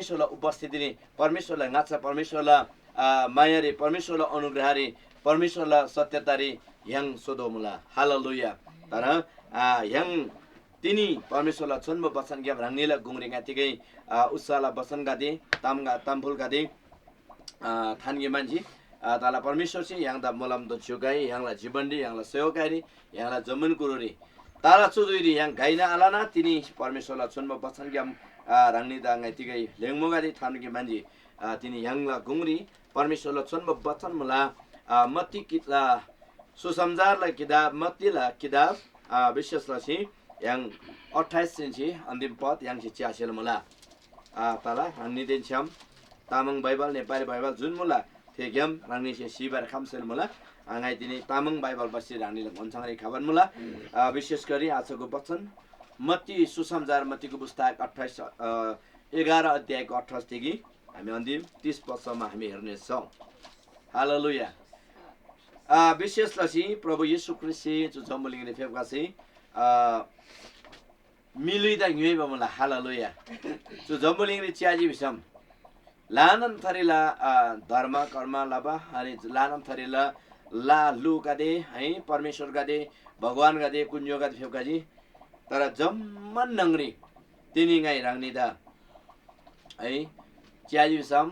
परमेश्वरलाई उपस्थितिनी परमेश्वरलाई ngacha परमेश्वरलाई मायारी परमेश्वरलाई अनुग्रहरी परमेश्वरलाई सत्यतारी yang sodomula haleluya tara yang tini परमेश्वरलाई छन्म बचन ग्याम रांगनीला गुंगरिङा तिकै उसाला बचन गादे तामगा तामफुल गादे थानगे मान्छे ताला परमेश्वर चाहिँ यहाँदा मोलाम त छुगाई यहाँला जीवनडी यहाँला सेवकारी यहाँला जमन कुरोरी ताला चुदुरी यहाँ गाइना आलाना तिनी परमेश्वरलाई छन्म बचन ग्याम रांगनी दाङा तिकै लेङमोगादे थानगे मान्छे तिनी यहाँला गुंगरी परमेश्वरलाई छन्म बचन मुला मत्ती किता सुसमाचारलाई किताब मत्तीला किताब विशेषलाई yang 28 inci andim pot yang ciasil mula tala rangni den cham tamang bible nepali bible jun mula thegam rangni se sibar khamsel mula angai tini tamang bible basi rangni la gonchangari khaban mula विशेष गरी आजको वचन मत्ती सुसमाचार मत्तीको पुस्तक 11 अध्यायको 28 देखि हामी अन्तिम 30 पदसम्म हामी हेर्ने छौं हालेलुया विशेष लसी प्रभु येशू ख्रीष्ट जो जम्बलिङले फेपका चाहिँ मिलुइदा न्युइबा मला हालेलुया जो जम्बलिङले च्याजी बिसम लानन थरीला धर्म कर्म लबा अनि लानन थरीला ला लु गदे है परमेश्वर गदे भगवान गदे कुन्यो गदे फेपकाजी तर जम्मन नंगरी तिनी गाई रांगनिदा है च्याजी बिसम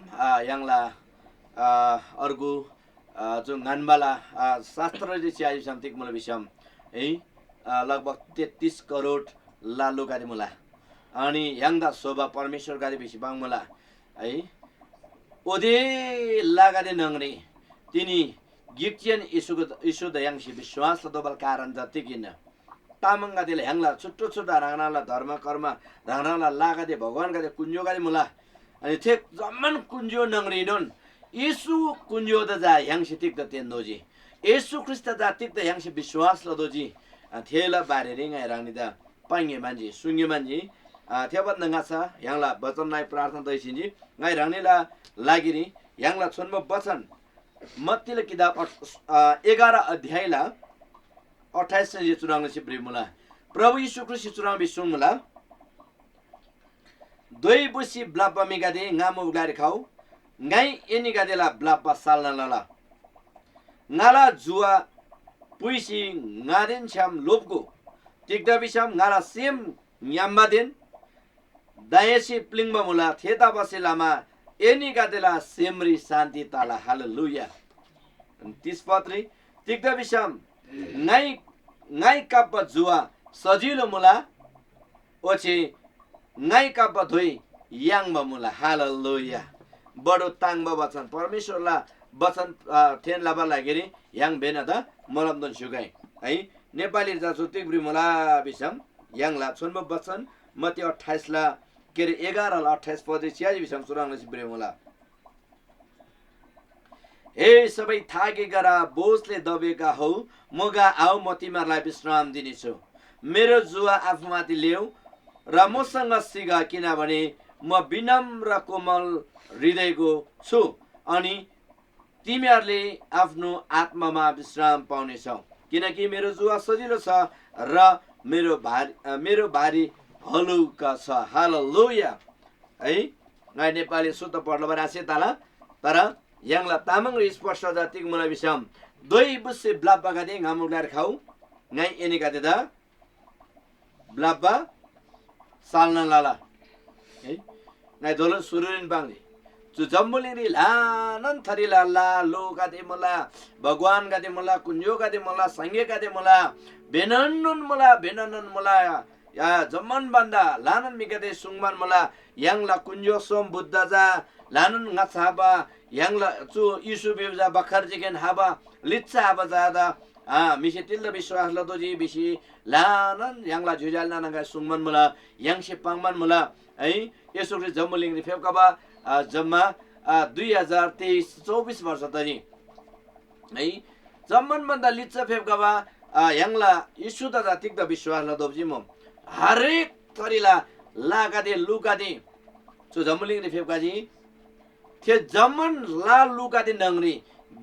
यांगला अर्गु जो गानबाला शास्त्रले च्याजी बिसम तिक मला बिसम है लगभग 33 करोड लालु गादी मुला अनि यंगदा शोभा परमेश्वर गादी बिसी बाङ मुला है ओदे लागादे नंगरी तिनी गिक्चियन इसु दयांशी विश्वास दोबल कारण जति किन तामंग गादीले यंगला छुट्टो छुट्टा रांगनाला धर्म कर्म रांगनाला लागादे भगवान गादे कुन्जो गादी मुला अनि थेक जम्मन कुन्जो नंगरी नोन यसु कुन्जो द जा यंशी तिक द तेन्दोजी यसु ख्रीष्ट जा तिक द यंशी विश्वास लदोजी थेला बारे रिङाइ रांगनिदा पाइङे मान्छे सुङ्गे मान्छे थेबत नगाछा यहाँला वचनलाई प्रार्थना दैसिन्जी गाई रानीला लागिरी यहाँला छन्म वचन मत्तीले किताब 11 अध्यायला 28 से चुराङ सिप्री मुला प्रभु यीशु ख्रीष्ट चुराङ बिसुङ मुला दोइ बुसी ब्लापा मिगादे ngamu गारी खाउ गाई एनी गादेला ब्लापा सालना लला ngala जुवा पुइसी ngaden छाम लोपको टिक्दा बिसम ngala सेम न्याम्बादेन दायसी प्लिङमा मुला थेता बसे लामा एनी गादेला सेमरी शान्ति ताला हालेलुया 30 पत्री टिक्दा बिसम ngai कप जुवा सजिलो मुला ओछि ngai कप धोइ याङमा मुला हालेलुया बडो ताङबा वचन परमेश्वरला वचन थेन लाबा लागेरी याङ बेन द मलमदन सुगाई है नेपाली जासु तिब्री मुला बिसम याङला छन्म वचन मत्ती 28 ला केरे 11 ला 28 पदे च्याजी बिसम सुराङ सिब्री मुला हे सबै थाके गरा बोझले दबेका हौ मगा आऊ म तिमीहरूलाई विश्राम दिनेछु मेरो जुवा आफूमाथि ल्याऊ र मसँग सिग किनभने म विनम्र कोमल हृदयको छु अनि तिमीहरूले आफ्नो आत्मामा विश्राम पाउनेछौ किनकि मेरो जुवा सजिलो छ र मेरो भारी हलुका छ हालेलुया है गाई नेपाली शुद्ध पढ्न रासे ताला तर यङला तामाङ र स्पष्ट जातिक मलाई बिसम दोइ बुसे ब्लापा गादे ngamular खाउ ngai eni गादे दा ब्लापा सालना लाला है ngai दोल सुरुरिन बाङले जो जम्बुलिरी लानन थरीला ला लो गादे मला भगवान गादे मला कुन्जो गादे मला संगे गादे मला बेनन्नुन मला या जम्मन बन्दा लानन मिगादे सुङमान मला याङला कुन्जो सोम बुद्ध जा लानन ngaछाबा याङला चु यीशु बेजा बखर जिगेन हाबा लिच्छा हाबा जादा मिसे तिल्ल विश्वास लदोजी बिसी लानन याङला जुजाल नानगा सुङमान मला याङसे पाङमान मला है यसो ख्रीष्ट जम्बुलिङले फेपकाबा जम्मा 2023-24 वर्ष तरी है जम्मन बन्दा लिच्छा फेपकाबा याङला यीशु द जातिक द विश्वास लदोजी म हरेक थरीला लागादे लुगादे जो जम्बुलिङले फेपकाजी थे जमन ला लुगादे नंगरी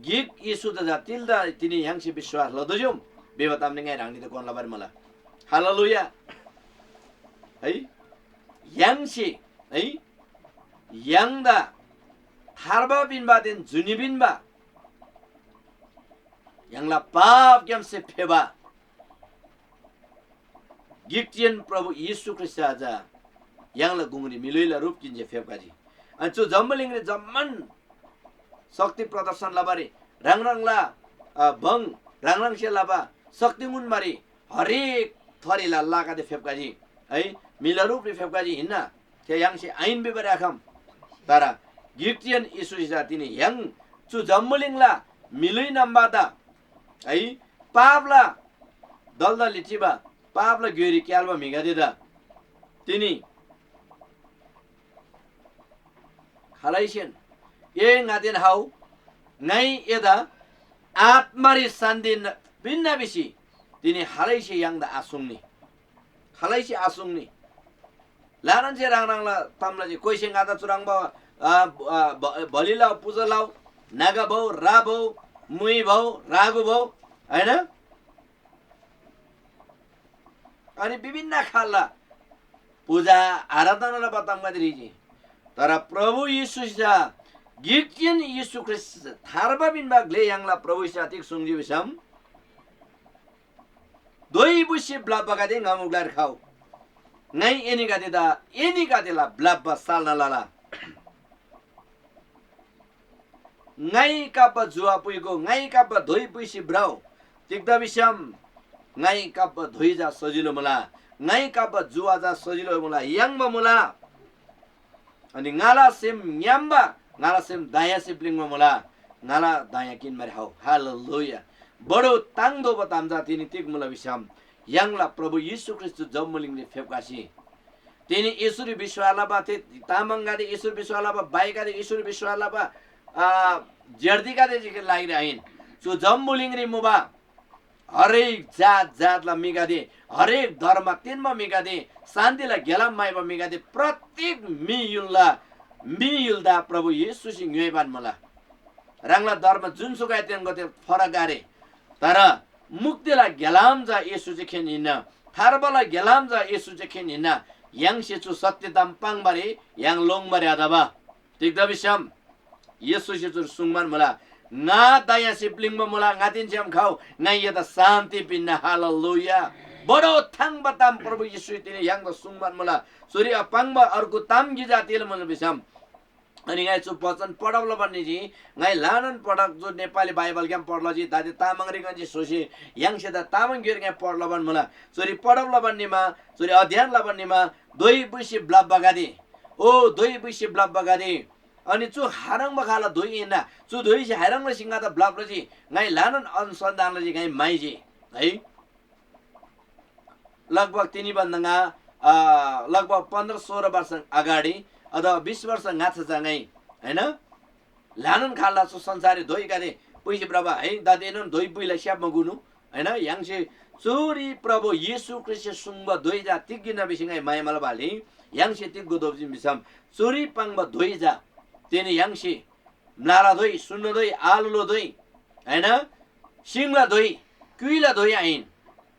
गिक यीशु द जातिल द तिनी याङसे विश्वास लदोजुम बेबताम नंगाइ रांगनि त कोन लबार मला हालेलुया है याङसे है 양다 harba binba den juni binba yangla pap gyam se pheba giktian प्रभु यीशु ख्रिस्ट आजा yangla gungri miloila rup kinje phebkaji ancho jambaling re jamman शक्ति प्रदर्शन लाबारी राङराङला भङ राङराङ से लाबा शक्ति मुन मारी हरेक थरीला लागादे फेपकाजी है मिलरूप रे फेपकाजी हिन्ना ते yang से आइन बेबरे आखम तारा गिक्टियन इशु जातिनी yang चु जम्मलिङला मिलै नम्बादा है पावला दलदा लिचिबा पावला ग्योरी क्यालबा मिगादेदा तिनी खालाइसेन ये ngaden hau ngai eda atmari sandin binna bisi tini halaisi yang da asungni halaisi asungni laran je rangrangla tamla ji koise ngada churang ba बलिलाउ पूजलाउ Naga भाउ रा भाउ मुई भाउ रागु भाउ हैन अनि विभिन्न खालला पूजा आराधनाला बताउँगा दिरीजी तर प्रभु यीशु सा गिक्किन यीशु ख्रिस्ट थारबा बिनबा ग्ले यांगला प्रभु सातिक सुंगजी बिसम दोई बुसी ब्लाबा दे ngaमुगलार खाउ ngai eni gadela blabba salna lala ngai kapa jua puigo ngai kapa dhoi puisi brau tikda bisam ngai kapa dhoi ja सजिलो मला ngai kapa jua ja सजिलो मला yangba मला अनि ngala sem nyamba ngala sem daya sibling मला ngala daya kin mari hau haleluya बडो तांगदो बतामजा तिनी तिक मला बिसम यांगला प्रभु यीशु ख्रिस्ट जम्मलिङले फेपकासी तिनी ईश्वरी विश्वाला बा थे तामंगादे ईश्वर विश्वाला बा बाइकादे ईश्वर विश्वाला बा जर्दिका दे जिके लागि रहिन सो जम्मलिङरी मुबा हरेक जातला मिगादे हरेक धर्म तिनमा मिगादे शान्तिला गेलाम माइबा मिगादे प्रत्येक मियुल्दा प्रभु यीशु सिंह न्यबान मला रांगला धर्म जुनसुकै तेन गते फरक गारे तर मुक्तिला गेलाम जा येशु जेखेन हिन थारबला गेलाम जा येशु जेखेन हिन yang sechu सत्य दाम्पाङ बारे yang long बारे आदाबा tikda bisam yesu sechu sungman mala nga daya sibling ma mala ngatin jam khau ngai yada शान्ति pinna haleluya बडो थाङ बताम प्रभु यीशु तिनी yang da sungman mala suri apang ba अर्को ताम गिजातिल मन बिसम अनि गाइ चु वचन पढाउला भन्ने जी गाइ लानन पढक जो नेपाली बाइबल गेम पढला जी दादे तामाङरी गंजी सोसी yang सेदा तामाङ गिर गे पढला भन मला सरी पढाउला भन्नेमा सरी अध्ययन ला भन्नेमा दोई बुसी ब्लब बगादे ओ दोई बुसी ब्लब बगादे अनि चु हारङ बखाला दोई इना चु दोई से हारङ ल सिंगा त ब्लब ल जी गाइ लानन अनुसन्धान ल जी गाइ माइ जी है लगभग तिनी बन्दंगा लगभग 15-16 वर्ष अगाडि अथवा 20 वर्ष गाछ जाङै हैन लानन खाला सो संसारी दोई गादे पुइसे प्रभु है दादेन दोई पुइला स्याप मगुनु हैन याङसे चोरी प्रभु यीशु ख्रिस्ट सुंग दोई जा तिगिना बिसिङै मायमल बाली याङसे ति गोदोबजिम बिसम चोरी पाङब दोई जा तेने याङसे नारा दोई सुन्न दोई आलुलो दोई हैन सिंगला दोई कुइला दोई आइन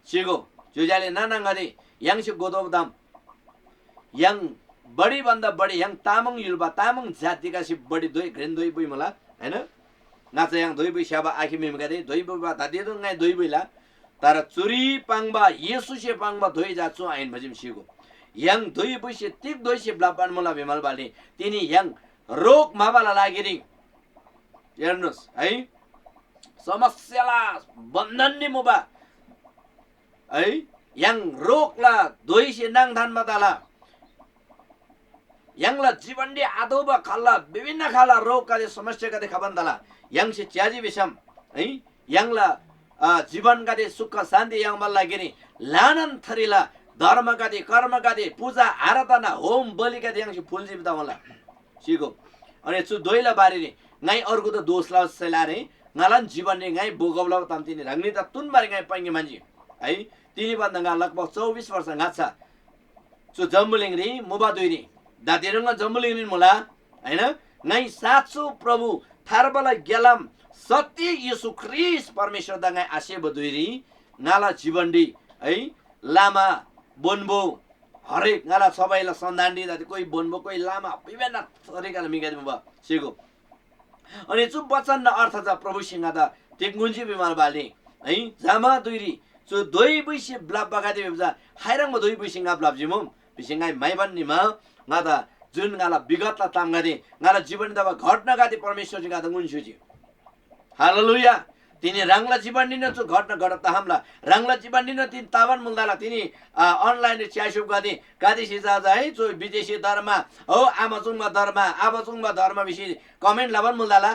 सिगो जुजाले नाना गदे याङसे गोदोबदाम याङ बड़ी भन्दा बड़ी yang तामाङ युलबा तामाङ जातिका सि बड़ी दोई ग्रेन दोई बुइ मला हैन नाच yang दोई बुइ स्याबा आखि मिमगा दे दोई बुबा दादे दो ngai दोई बुइला तारा चुरी पाङबा येशु से पाङबा दोई जाचु आइन भजिम सिगो yang दोई बुइ से तिक दोई से ब्लापान मला बेमल बाले तिनी yang रोग माबाला लागिरि हेर्नुस् है समस्याला बन्धन नि मुबा है yang रोगला दोई से नाङ धान बताला यांगला जीवनले आदोबा खाला विभिन्न खाला रोग का समस्या का देखा बन्दला yang से च्याजी बिसम है यांगला जीवन का दे सुख शान्ति yang मल्ला गिनी लानन थरीला धर्म का दे कर्म का दे पूजा आराधना होम बलि का दे yang से फुल जीवता होला सिगो अनि छु दोइला बारे रे ngai अर्को त दोष ला सेलारे ngalan जीवन ने ngai बोगवला तामति नि रंगनी त तुन बारे ngai पाङ्गे मान्छे है तिनी बन्दंगा लगभग 24 वर्ष गाछा छु जम्बुलिङ रे मुबा दोइरी दातेरंगा जम्बुलिङ मला हैन ngai साचो प्रभु थारबला गेलाम सत्य येशु ख्रिस्ट परमेश्वर दा ngai आशे बदुइरी नाला जीवनडी है लामा बोनबो हरेक ngala सबैलाई सन्धान दिँदा कोही बोन्बो कोही लामा विभिन्न तरिकाले मिगाइदिनु भयो सिको अनि चु वचन र अर्थ छ प्रभुसँग त टेक्नुन्जी बिमार बाल्ने है जामा दुइरी चु दोइ बैसी ब्लाप बगादे बेबजा हाइरङ म दोइ बैसी ngap ब्लाप जिमु बिसिङाइ माइबन निमा ngada जुन ngala विगतला तामगादे ngala जीवन दबा घटना गादे परमेश्वर जी गादा गुन्सुजी हालेलुया तिनी राङला जीवन दिन छु घटना घटत हमला राङला जीवन दिन तिन तावन मुल्दाला तिनी अनलाइन च्यासुप गादे गादे सिजा है जो विदेशी धर्म हो आमाजुङमा धर्म आबाजुङमा धर्म बिसी कमेन्ट लावन मुल्दाला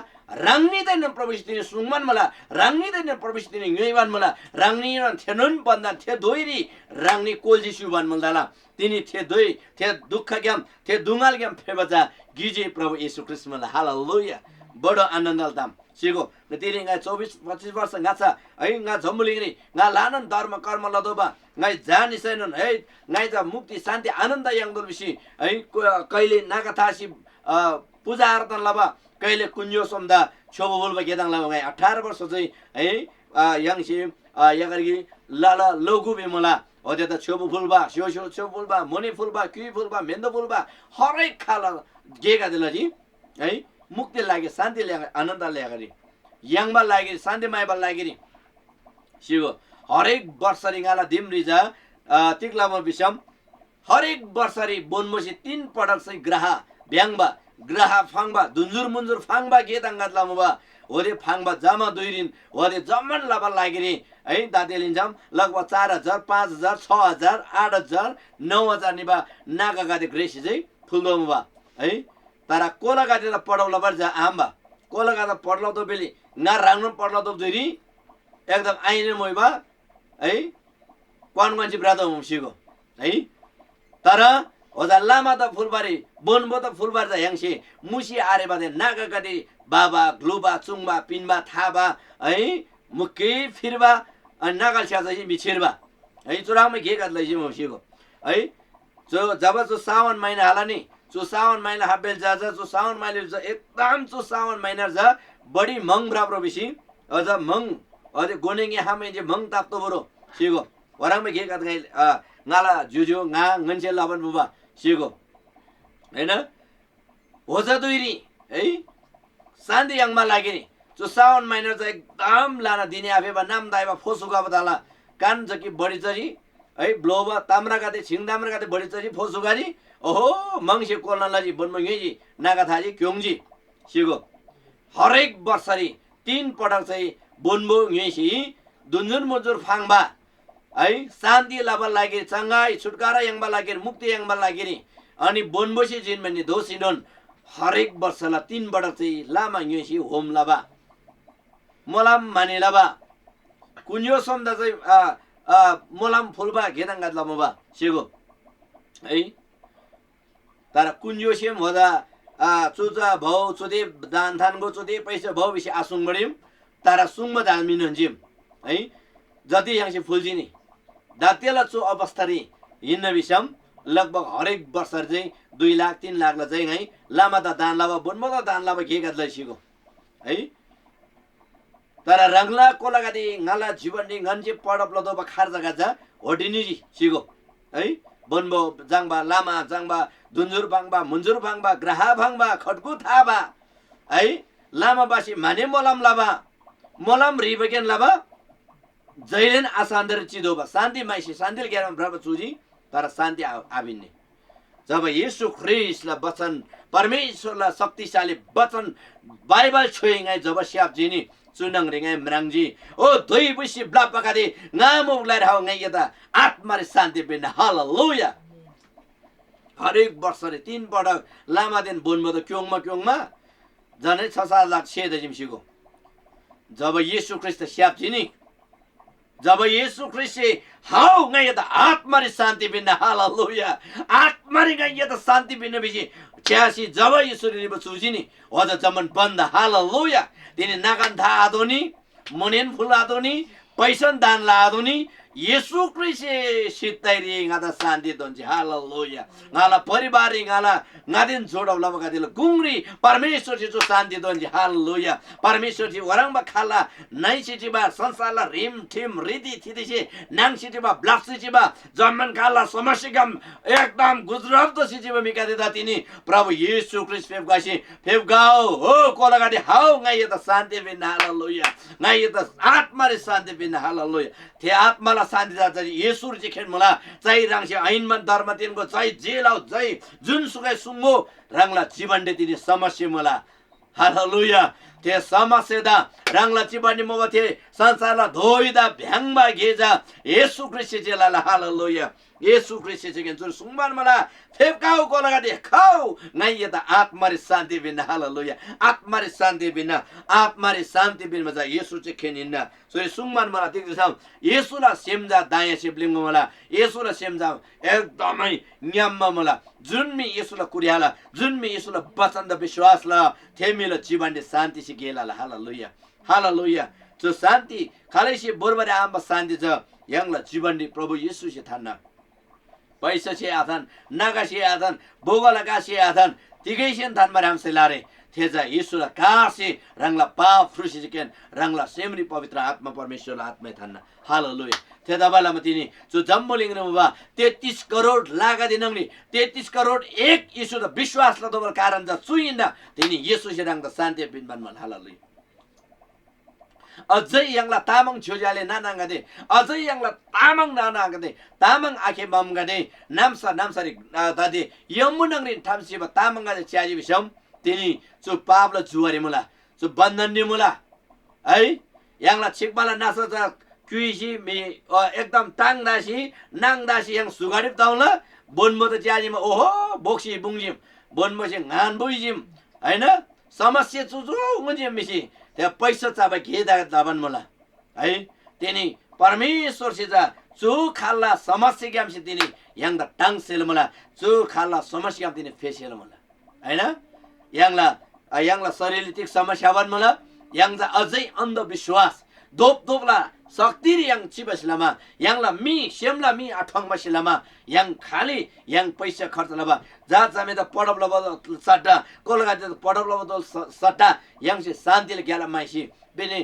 राङनी दैन प्रवेश तिनी सुङमान मला राङनी दैन प्रवेश तिनी न्यैवान मला राङनी थेनुन बन्दा थे दोइरी राङनी कोलजी सुबान मुल्दाला तिनी थे दोइ थे दुःख ग्याम थे दुङाल ग्याम फेबजा गिजे प्रभु येशू ख्रीष्ट मला हालेलुया बडो आनन्दल दाम सिगो तिनी nga 24-25 वर्ष ngacha है nga झम्बुलिङरी nga लानन धर्म कर्म लदोबा ngai जानि सैनन है ngai जा मुक्ति शान्ति आनन्द याङदुल बिसी है कहिले नागाथासी पूजा आराधना लबा कहिले कुन्यो सोमदा छोबो बोलबा गेदाङ लबा ngai 18 वर्ष चाहिँ है याङसी यागरगी लाला लोगु बेमला होते त छोबो फुलबा स्यो छोबो फुलबा मनी फुलबा कि फुलबा मेन्दो फुलबा हरेक खाला गेगा दिलजी है मुक्ति लागे शान्ति ल्यागे आनन्द ल्यागरी याङबा लागि शान्ति माइबा लागि सिगो हरेक वर्षरी गाला दिमरिजा तिक्लाम बिसम हरेक वर्षरी बोनमसी 3 पटक चाहिँ ग्रह ब्याङबा ग्रह फाङबा दुन्जुर मुन्जुर फाङबा गेदाङगात लामबा होरे फाङबा जमा 2 दिन होरे जमन लाबा लागि है दाते लिन्छम लगभग 4000 5000 6000 8000 9000 निबा नागा गाते ग्रेसी चाहिँ फुल्दोमबा है तारा कोला गातेला पढाउला बर्जा आम्बा कोला गाता पढ्ला त बेली ना राङ्नु पढ्ला त दुरी एकदम आइने मोइबा है कोन कोन चाहिँ ब्रादो हुमसिगो है तर होजा लामा त फुलबारी बोनबो त फुलबारी त ह्याङसे मुसी आरे बादे नागा गाते बाबा ग्लुबा चुङबा पिनबा थाबा है मुक्की फिरबा अनि नागाल स्या चाहिँ मिछिरबा है चुरामै के गात लैछि मुसिगो है जो जब जो सावन महिना हाला नि जो सावन महिना हाबेल जाजा जो सावन महिना एकदम जो सावन महिना जा बडी मंग बराबर बिसी अझ मंग अझ गोनेङे हामे जे मंग ताप्तो बरो सिगो वराङमे के गात गाइ नाला जुजु nga ngन्से लाबन बुबा सिगो हैन होजा दुइरी है शान्ति याङमा लागि नि जो सावन महिना चाहिँ एकदम लाना दिने आफेबा नाम दाइबा फोसुगा बदाला कान जकी बडी चरी है ब्लोबा ताम्रा गाते छिङ ताम्रा गाते बडी चरी फोसुगारी ओहो मंगसे कोलनालाजी बनमंगेजी नागाथाजी क्योङजी सिगो हरेक वर्षरी 3 पटक चाहिँ बोनबो ङेसी दुन्जुन मुजुर फाङबा है शान्ति लाबा लागि चंगाई छुटकारा याङबा लागि मुक्ति याङबा लागि अनि बोनबोसी जिन भन्ने दोसिनोन हरेक वर्षला 3 पटक चाहिँ लामा ङेसी होम लाबा मोलाम माने लाबा कुन्यो सम्दा चाहिँ मोलाम फुलबा गेदाङगात लामबा सिगो है तर कुन्योसेम होदा चुजा भौ चुदे दान थानको चुदे पैसा भौ बिसी आसुङ बढिम तर सुङमा दालमिन हन्जिम है जति याङसे फुलजिनी दातेला चो अवस्थारी हिन्न बिसम लगभग हरेक वर्ष चाहिँ 2 लाख 3 लाख ला चाहिँ है लामा त दान लाबा बोनमा त दान लाबा के गात लैसिको है तर रंगला कोलागादी ngala जीवन नि ngन्जे पडप लदो बा खार जगा जा होडिनी सिगो है बोनबो जाङबा लामा जाङबा दुन्जुर भाङबा मुन्जुर भाङबा ग्रहा भाङबा खड्कु थाबा है लामा बासी माने मोलाम लाबा मोलाम रिबगेन लाबा जैलेन आसान्दर चिदोबा शान्ति माइसी शान्ति ग्यारम ब्रब चुजी तर शान्ति आबिन्ने जब येशू ख्रीष्टलाई वचन परमेश्वरलाई शक्तिशाली वचन बाइबल छोइङै जब स्याप जिनी चुनङ रिङै म्राङजी ओ दोइ बुसी ब्लाप पकादे नामो उलाएर हाउ ngै यता आत्माले शान्ति बिन हालेलुया हरेक वर्षले 3 पटक लामा दिन बोनमा त क्योङमा जनै 6-7 लाख सेद जिमसिको जब येशू ख्रीष्ट स्याप जिनी जब येशू ख्रीष्ट हाउ ngै यता आत्माले शान्ति बिन हालेलुया आत्माले ngै यता शान्ति बिन बिसी च्यासी जब येशू रिब चुजिनी अझ जमन बन्द हालेलुया तिनी नागान था आदोनी मुनेन फुल आदोनी पैसन दान ला Adoni 예수 그리스도의 시타이리 ngada santi donji hallelujah ngala paribari ngala ngadin jodaw lama gadil gungri परमेश्वर जी जो शान्ति donji hallelujah परमेश्वर जी warangba khala nai sitiba sansala rim tim ridi thidisi nang sitiba blak sitiba जमन khala समस्यागम एकदम गुजरात तो sitiba mikade datini प्रभु येशू ख्रिस्ट फेवगासी फेवगाओ हो कोलागाडी how ngai त शान्ति बिन hallelujah ngai त आत्माले शान्ति बिन hallelujah थे आत्माला शान्ति जान्छ येशू जी खेन मला चाहिँ राङसे ऐनमन धर्म तिनको चाहिँ जेलाउ चाहिँ जुनसुकै सुंगो राङला जीवन दे तिनी समस्या मला hallelujah थे समस्या दा राङला जीवन मोबा थे संसारला धोइदा भ्याङमा गेजा येशू ख्रिस्ट जेलाला hallelujah येशू ख्रिस्ट जेगेन जुन सुंगमान मला फेवकाउ कोलागाडी खाउ ngai यता आत्माले शान्ति बिन hallelujah आत्माले शान्ति बिन मजा येशू चाहिँ खेनिन्न सोरे सुंगमान मला देख्दै छ येशूला सेमजा दायाँ सिब्लिङ मला येशूला सेमजा एकदमै न्याममा मला जुन मी येशूला कुर्याला जुन मी येशूला वचन द विश्वासला थेमिला जीवन दे शान्ति सि गेलाला hallelujah जो शान्ति खालैसी बोरबरे आम्बा शान्ति छ यङला जीवन दे प्रभु येशू से थान्ना पैसा से आथन नागा से आथन बोगला का से आथन तिगैसेन थानमा रामसे लारे थेजा येशूला कासे रंगला पाप फ्रुसिकेन रंगला सेमरी पवित्र आत्मा परमेश्वरला आत्मा थान्ना हालेलुया थेदा बाला मतिनी जो जम्मोलिङ नबा 33 करोड लागा दिनंगली 33 करोड एक येशू द विश्वासला दोबर कारण ज सुइन्दा तिनी येशू से रंग द शान्ति बिन मन हालेलुया अझै यङला तामाङ छोजाले नानाङगदे अझै यङला तामाङ नानाङगदे तामाङ आखे ममगदे नामसारी दादे यमुनंगरि थामसिबा तामाङगदे च्याजि बिसम तिनी जो पावला जुवारे मुला जो बन्धननि मुला है यङला छिकबाला नासा ज क्युइसी मे एकदम ताङदासी नाङदासी यङ सुगारि ताउला बोनमो त च्याजिमा ओहो बोक्सी बुङजिम बोनमो से गान बुइजिम हैन समस्या चुजु उजिम मिसी त्यहाँ पैसा चाबा घेदा दाबन मला है तिनी परमेश्वर से जा चु खाल्ला समस्या ग्याम से तिनी यङ द टाङसेल मला चु खाल्ला समस्या तिनी फेसेल मला हैन यङला शारीरिक समस्या बन मला यङ ज अझै अन्धविश्वास दोपला शक्ति young चिबसलामा यङला me Semla me आठङ बसलामा young खाली यङ पैसा खर्च लबा जा जामे त पडब लब सट्टा कोलगा पडब लब सट्टा यङ से शान्तिले ग्याला माइसी बेने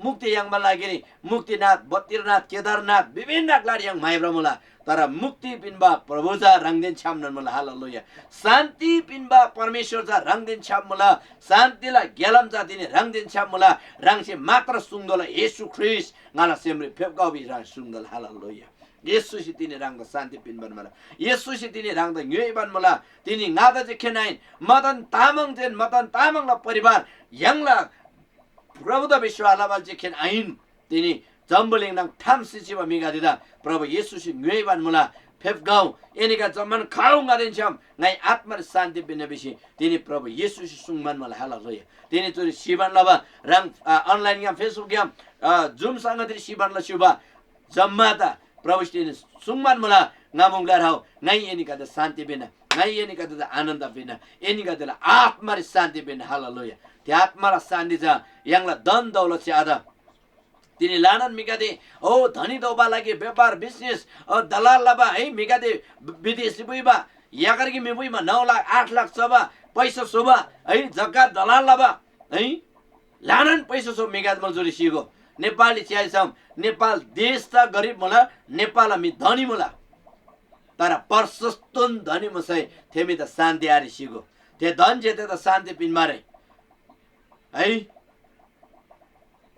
मुक्ति यङमा लागेनी मुक्तिनाथ बत्तीरनाथ केदारनाथ विभिन्न लाड यङ माइब्रमुला तर मुक्ति पिनबा प्रभुजा रंगदिन छामन मला हालेलुया शान्ति पिनबा परमेश्वर जा रंगदिन छाम मला शान्तिला ग्यालम जा दिने रंगदिन छाम मला रंगसे मात्र सुंगदला येशू ख्रिस्ट गाला सेमरे फेबगाबी रंग सुंगदल हालेलुया येशू से तिनी रंग शान्ति पिनबन मला येशू से तिनी रंग न्युबन मला तिनी गादा जे खेनाइन मदन तामाङला परिवार यङला प्रभु द विश्वासला बल जे खेन आइन तिनी जम्बलिङ नङ ठाम सिचिबा मिगा दिदा प्रभु येशू से न्युबन मला फेबगाउ एनिका जमन खाउ गादिन्छम ngai आत्मा शान्ति बिन बिसी तिनी प्रभु येशू से सुङमान मला हालेलुया तिनी चोरी सिबान लबा रङ अनलाइन या फेसबुक या जुम सँग तिनी सिबान ल सुबा जम्माता प्रभु तिनी सुङमान मला ngamungar hau ngai एनिका द शान्ति बिन ngai एनिका द आनन्द बिन एनिका द आत्मा शान्ति बिन हालेलुया त्यो आत्मा शान्ति छ यङला धन दौलत से आधा तिनी लानन मिगादे ओ धनी दौबा लागि व्यापार बिजनेस दलाल लबा है मिगादे विदेशी बुइबा यागरगी मिबुइमा 9 लाख 8 लाख सबा पैसा सोबा है जग्गा दलाल लबा है लानन पैसा सो मिगाद मजदुरी सिगो नेपाली च्याइसम नेपाल देश त गरीब मला नेपाल हामी धनी मला तर परसस्तन धनी मसै थेमी त शान्ति आरि सिगो ते धन जेते त शान्ति पिन मारे है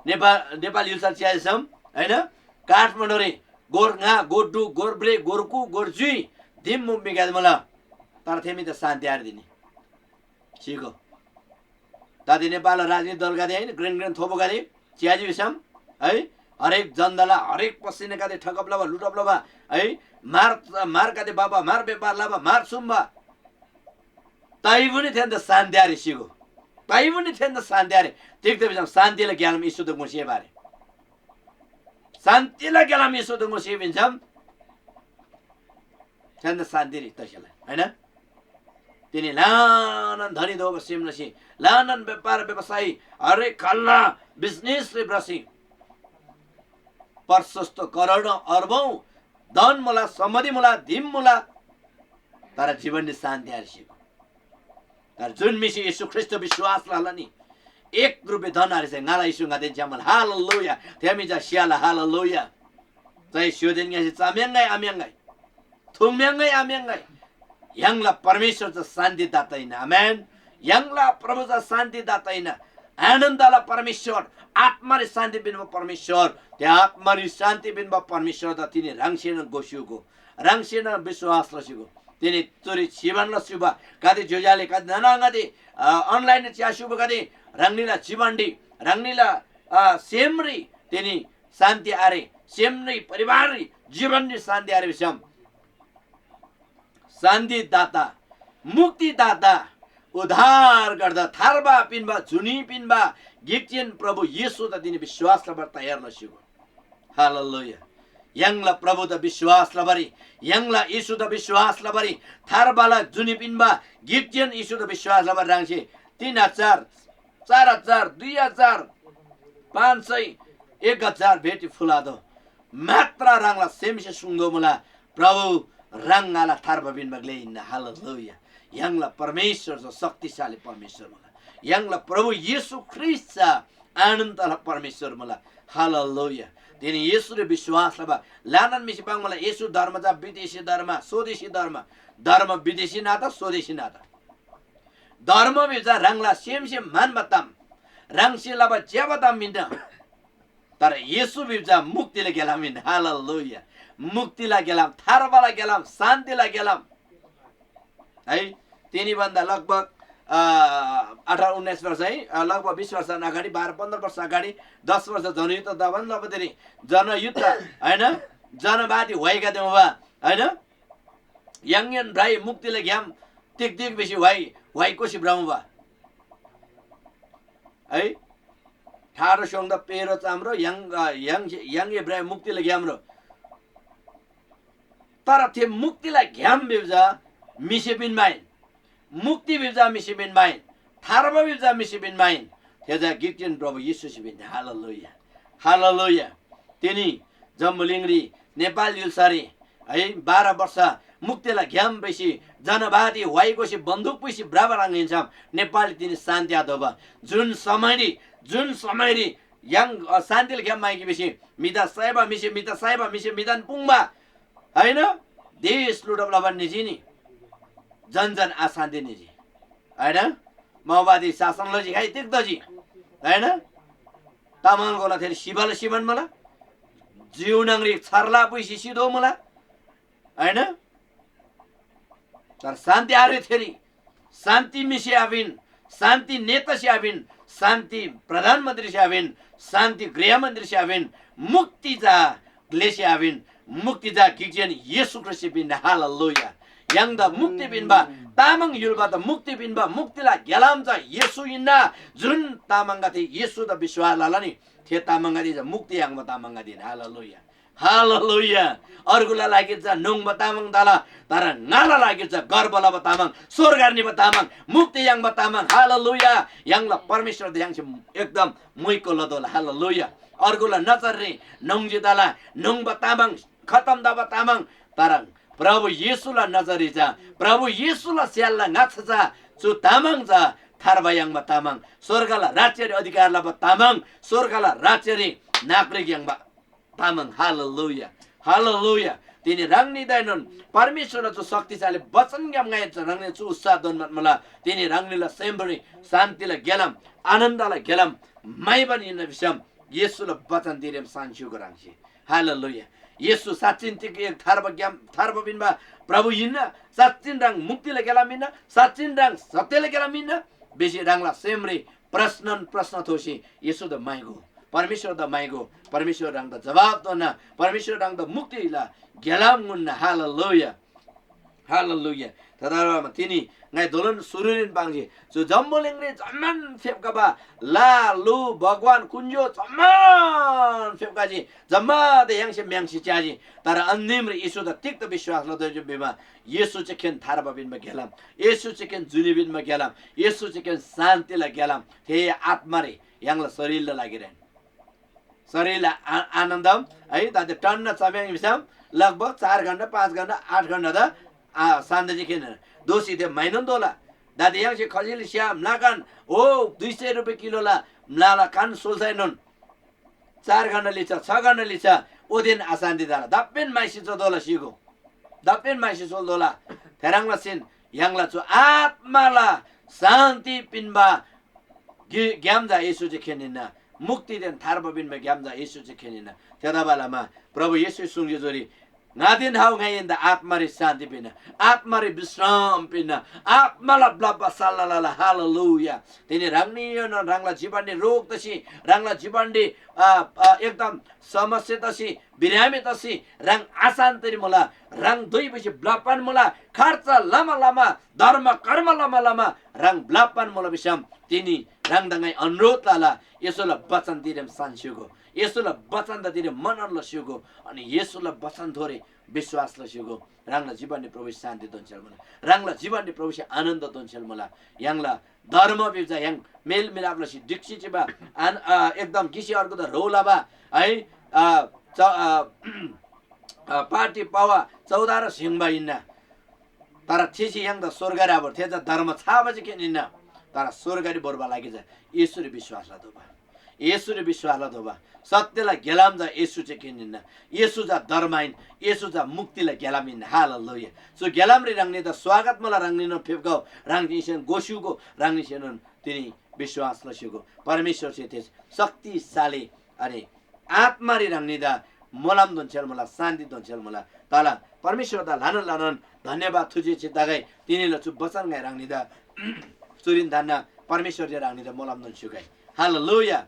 नेपाल युलसाल च्याइसम हैन काठमाडौँ गोरङा गोडु गोरब्रे गोरकु गोरजुई दिम मिगाद मला तर थेमी त शान्ति आरि दिने सिगो दादी नेपाल राजनीति दल गादे हैन ग्रेन थोपो गादे च्याजी विसम है हरेक जनदला हरेक पसिने गादे ठगप लबा लुटप लबा है मार गादे बाबा मार व्यापार लबा मार सुम्बा तै पनि थिएन त शान्ति आरि सिगो तै पनि थिएन त शान्ति आरि देख्दै बिसम शान्तिले ग्यालम ईश्वर त मुसिए बारे शान्तिले ग्यालम ईश्वर त मुसिए बिन्छम थिएन त शान्ति रि तसले हैन तिनी लानन धनी दो सिमनसी लानन व्यापार व्यवसायी हरेक कल्ला बिजनेस रे ब्रसी प्रशस्त करोडौं अर्बौं धन मला सम्पत्ति मला धिम मला तर जीवनले शान्ति हारिसक्यो तर जुन मिसी यीशु ख्रिस्ट विश्वास लाला नि एक रुपियाँ धन हारिसे ngala Yesus ngaten jamal haleluya temi ja siala haleluya zai syoden ngasi chamyangai amyangai thungmyangai amyangai yangla परमेश्वर च शान्ति दाता हैन आमेन यंगला प्रभु च शान्ति दाता हैन आनन्दला परमेश्वर आत्माले शान्ति बिनमा परमेश्वर त्या आत्माले शान्ति बिनमा परमेश्वर त तिनी राङसेन गोसिएको राङसेन विश्वास लसिको तिनी चोरी जीवन लसुबा कादे जोजाले कादे नानांगादे अनलाइन च्या शुभ कादे राङनीला जीवनडी राङनीला सेमरी तिनी शान्ति आरे सेमरी परिवाररी जीवननी शान्ति आरे विषम शान्ति दाता मुक्ति दाता उद्धार गर्दा थारबा पिनबा जुनी पिनबा गिक्चिन प्रभु येशू त दिने विश्वास लबर तयार नसिगो हालेलुया यंगला प्रभु त विश्वास लबरी यंगला येशू त विश्वास लबरी थारबाला जुनी पिनबा गिक्चिन येशू त विश्वास लबर रांगसे 3000 4000 2000 500 1000 भेटी फुलादो मात्र रांगला सेमसे सुंगो मला प्रभु रंगाला थारबा बिनबा ग्लेइन हालेलुया यंगला परमेश्वर जो शक्तिशाली परमेश्वर मला यंगला प्रभु येशू ख्रिस्ट आनन्दला परमेश्वर मला हालेलुया तिनी येशू रे विश्वास लबा लानन मिसी पाङ मला येशू धर्म जा विदेशी धर्म स्वदेशी धर्म धर्म विदेशी नाता स्वदेशी नाता धर्म बिजा रंगला सेम सेम मान बताम रंगसे लबा जे बताम मिन तर येशू बिजा मुक्तिले गेला मिन हालेलुया मुक्तिला गेलाम थारबाला गेलाम शान्तिला गेलाम है तिनी भन्दा लगभग 18-19 वर्ष है लगभग 20 वर्ष अगाडि 12-15 वर्ष अगाडि 10 वर्ष जनयुद्ध दबन लबदेरी जनयुद्ध हैन जनवादी भएका देऊ बा हैन यंगन भाइ मुक्तिले ग्याम टिक टिक बेसी वाइ कोसी ब्राउम बा है ठाडो सोंग पेरो चाम्रो यंग इब्राहिम मुक्तिले ग्याम्रो तर थे मुक्तिलाई घ्याम बेउजा मिसेबिन माइन मुक्ति बेउजा मिसेबिन माइन थारबा बेउजा मिसेबिन माइन तेजा गिक्टिन प्रभु येशू सिबिन हालेलुया हालेलुया तिनी जम्बुलिङरी नेपाल युलसारी है 12 वर्ष मुक्तिलाई घ्याम बेसी जनवादी वाइकोसी बन्दुक पैसी बराबर आङिन्छ नेपाली तिनी शान्ति आदोबा जुन समयरी यंग शान्तिले घ्याम माइकी बेसी मिदा साइबा मिसे मिदान पुङबा हैन देश लुटबला भन्ने जिनी जन आशान्ति निजी हैन माओवादी शासन लजी खाइ तिक्दजी हैन तामाङ गोला फेरि शिवले शिवन मला जीवनंगरी छरला पैसी सिधो मला हैन तर शान्ति आरे फेरि शान्ति मिसे आबिन शान्ति नेता से आबिन शान्ति प्रधानमन्त्री से आबिन शान्ति गृहमन्त्री से आबिन मुक्ति जा ग्लेसे आबिन मुक्ति जा गिक्जिन येशू ख्रिस्ट बिन हालेलुया यंग द मुक्ति बिनबा तामाङ युलबा द मुक्ति बिनबा मुक्तिला गेलाम जा येशू इन्ना जुन तामाङगा थे येशू द विश्वास लाला नि थे तामाङगा दि मुक्ति यांग तामाङगा दिन हालेलुया हालेलुया अर्गुला लागि जा नोङ तामाङ दाला तर नाला लागि जा गर्वला तामाङ स्वर्गार्नी तामाङ मुक्ति यांग तामाङ हालेलुया यंगला परमेश्वर द यांग एकदम मुइको लदोला हालेलुया अर्गुला नचर्ने नोङजिदाला नोङ तामाङ खतम दबा तामाङ तरङ प्रभु येशूला नजरी जा प्रभु येशूला स्यालला नाछ जा चु तामाङ जा थारबायाङ तामाङ स्वर्गला राज्यरी अधिकारला तामाङ स्वर्गला राज्यरी नागरिक याङ तामाङ हालेलुया हालेलुया तिनी राङनी दैनन परमेश्वर जो शक्तिशाली वचन ग्याम गायच रंगने छु उत्साह दोन मला तिनी राङनीला सेम्बरी शान्तिला गेलम आनन्दला गेलम माइबन इन विषम येशूला वचन दिरेम सान्छु गरांसी हालेलुया येशू साच्चिन तिक एक थारब बिनबा प्रभु इन साच्चिन रंग मुक्तिले गेला मिन साच्चिन रंग सत्यले गेला मिन बेसी रंगला सेमरी प्रश्न थोसी येशू द माइगो परमेश्वर द माइगो परमेश्वर रंग द जवाब दोना परमेश्वर रंग द मुक्तिला गेलाम गुन हालेलुया हालेलुया तदारमा तिनी ngai dolan sururin bangji so jambolengre jamman fepkaba la lu भगवान kunjo jamman fepkaji jamma de yangse myangsi chaji tara अन्तिम येशू द तिक्त विश्वास लदो बेमा येशू चेकेन थारबा बिनमा गेलाम येशू चेकेन जुनी बिनमा गेलाम येशू चेकेन शान्तिला गेलाम हे आत्मा रे यांगला शरीरला लागिरहन शरीरलाई आनन्दम है दाते टन्न चम्याङ बिसाम लगभग 4 घन्टा 5 घन्टा 8 घन्टा द शान्ति खेन दोषी they माइनन Dola Date yang si khajil siam nakan o 200 रुपैयाँ किलोला mlala kan sulsainon 4 घन्टा लिन्छ 6 घन्टा लिन्छ ओ दिन अशान्ति दाला दप्पेन माइसी चदोला सिगो दप्पेन माइसी सोल्दोला थेराङला सिन याङला छु आत्माला शान्ति पिनबा ग्यामजा येशू चाहिँ खेनिना मुक्ति देन थार्ब बिनमा ग्यामजा येशू चाहिँ खेनिना त्यता बेलामा प्रभु येशू सुङ्गे जोरी नादिन हाउ गाइन द आत्मारी शान्ति पिना आत्मारी विश्राम पिना आत्माला ब्लब्बा साल्लाला हालेलुया तिनी राङ्नी राङ्ला जीवनले रोग तसी राङ्ला जीवनले एकदम समस्या तसी बिरामी तसी राङ आशान्तरी मला राङ दुई बजी ब्लब्बान मला खर्च लामा लामा धर्म कर्म लामा लामा राङ ब्लब्बान मला बिसम तिनी राङ दंगाई अनुरोध लाला यसोला वचन दिरेम सान्स्युगो यसोलाई वचन त दिने मनन लस्युगो अनि यसोलाई वचन थोरे विश्वास लस्युगो राङला जीवनले प्रवेश शान्ति दोन्छल मला राङला जीवनले प्रवेश आनन्द दोन्छल मला याङला धर्म बिचा याङ मेल मिलाप लसी डिक्सी चिबा एकदम किसी अर्को त रोलाबा है पार्टी पावा 14 र सिंहबा इन्ना तर थिसी याङ त स्वर्गरा भर थे धर्म छाबा चाहिँ किनिन्न तर स्वर्गरी बोर्बा लागि जा येशूले विश्वास ला दोबा येशूले विश्वास ला दोबा सत्यलाई गेलाम जा येशू चाहिँ किनिन्न येशू जा धर्माइन येशू जा मुक्तिलाई गेलामिन हालेलुया सो गेलामरी राङ्ने त स्वागत मला राङ्ने न फेपगाउ राङ्निसन गोसुको राङ्निसन तिनी विश्वास लसिको परमेश्वर चाहिँ त्यस शक्तिशाली अनि आत्मारी राङ्ने दा मोलाम दोन्छल मला शान्ति दोन्छल मला तला परमेश्वर दा लान लान धन्यवाद थुजे चितागै तिनीले चु बचन गाइ राङ्ने दा सुरिन धान्ना परमेश्वर जे राङ्ने दा मोलाम दोन्छुगै हालेलुया